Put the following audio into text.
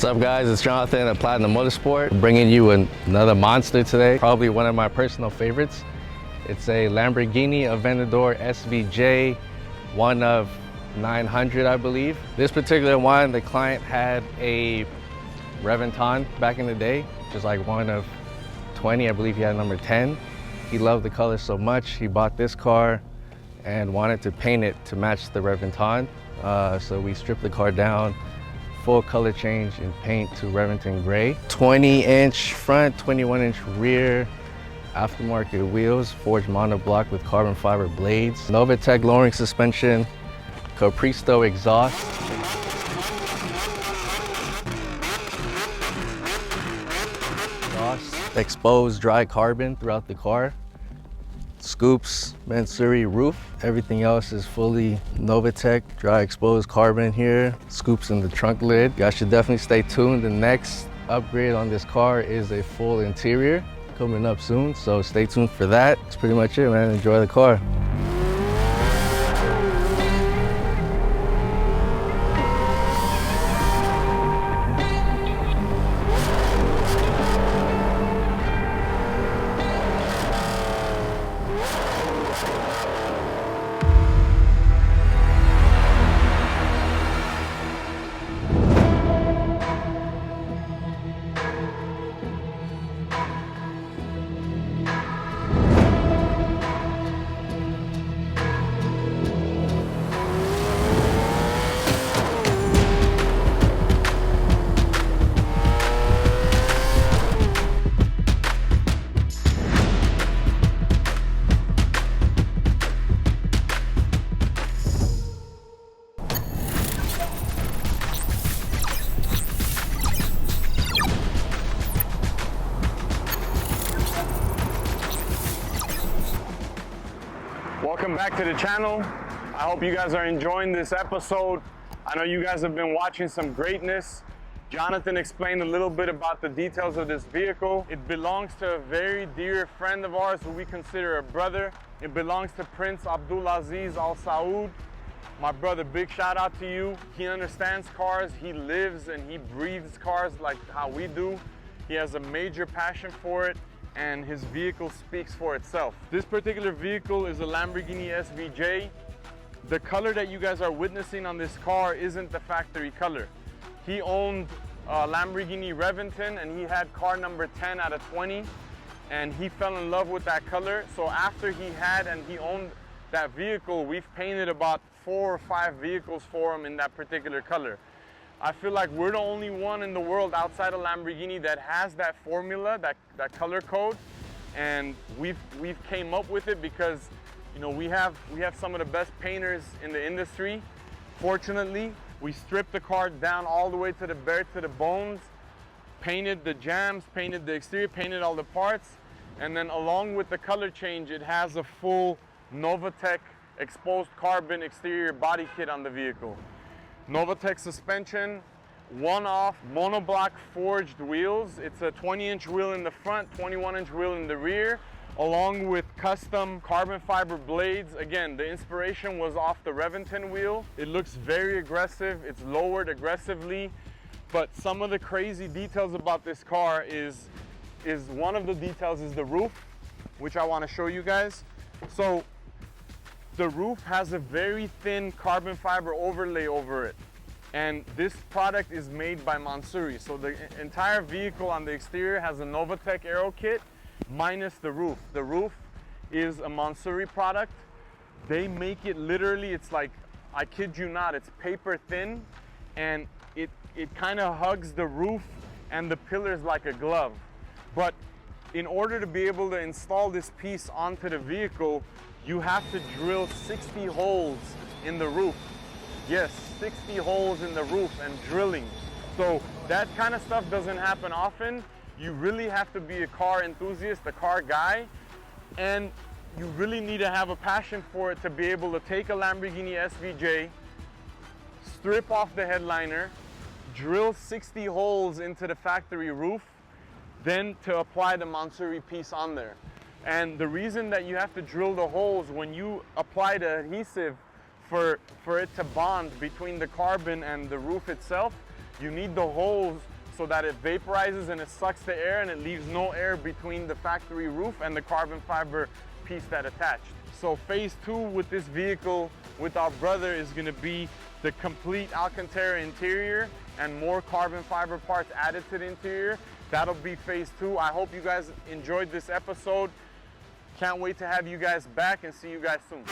What's up guys, it's Jonathan at Platinummotorsport, bringing you another monster today. Probably one of my personal favorites. It's a Lamborghini Reventon SVJ, one of 900 I believe. This particular one, the client had a Reventon back in the day, just like one of 20, I believe he had number 10. He loved the color so much, he bought this car and wanted to paint it to match the Reventon. So we stripped the car down, full color change in paint to Reventon gray. 20-inch front, 21-inch rear, aftermarket wheels, forged monoblock with carbon fiber blades, Novitec lowering suspension, Capristo exhaust. Exposed dry carbon throughout the car. Scoops, Mansory roof. Everything else is fully Novitec, dry exposed carbon here. Scoops in the trunk lid. You guys should definitely stay tuned. The next upgrade on this car is a full interior coming up soon, so stay tuned for that. That's pretty much it, man. Enjoy the car. Welcome back to the channel. I hope you guys are enjoying this episode. I know you guys have been watching some greatness. Jonathan explained a little bit about the details of this vehicle. It belongs to a very dear friend of ours who we consider a brother. It belongs to Prince Abdulaziz Al Saud. My brother, big shout out to you. He understands cars. He lives and he breathes cars like how we do. He has a major passion for it, and his vehicle speaks for itself. This particular vehicle is a Lamborghini SVJ. The color that you guys are witnessing on this car isn't the factory color. He owned a Lamborghini Reventon and he had car number 10 out of 20, and he fell in love with that color. So after he had and he owned that vehicle, we've painted about 4 or 5 vehicles for him in that particular color. I feel like we're the only one in the world outside of Lamborghini that has that formula, that color code, and we've came up with it because, you know, we have some of the best painters in the industry. Fortunately, we stripped the car down all the way to the bare to the bones, painted the jambs, painted the exterior, painted all the parts, and then along with the color change, it has a full Novitec exposed carbon exterior body kit on the vehicle. Novitec suspension, one-off monoblock forged wheels. It's a 20-inch wheel in the front, 21-inch wheel in the rear, along with custom carbon fiber blades. Again, the inspiration was off the Reventon wheel. It looks very aggressive. It's lowered aggressively, but some of the crazy details about this car is one of the details is the roof, which I want to show you guys. So the roof has a very thin carbon fiber overlay over it, and this product is made by Mansory. So the entire vehicle on the exterior has a Novitec aero kit minus the roof. The roof is a Mansory product. They make it literally, it's like, I kid you not, it's paper thin, and it kind of hugs the roof and the pillars like a glove. But in order to be able to install this piece onto the vehicle, you have to drill 60 holes in the roof. Yes, 60 holes in the roof and drilling. So that kind of stuff doesn't happen often. You really have to be a car enthusiast, a car guy, and you really need to have a passion for it to be able to take a Lamborghini SVJ, strip off the headliner, drill 60 holes into the factory roof, then to apply the Mansory piece on there. And the reason that you have to drill the holes when you apply the adhesive for it to bond between the carbon and the roof itself You need the holes so that it vaporizes and it sucks the air and it leaves no air between the factory roof and the carbon fiber piece that attached. So phase 2 with this vehicle with our brother is gonna be the complete Alcantara interior and more carbon fiber parts added to the interior. That'll be phase 2. I hope you guys enjoyed this episode. Can't wait to have you guys back and see you guys soon.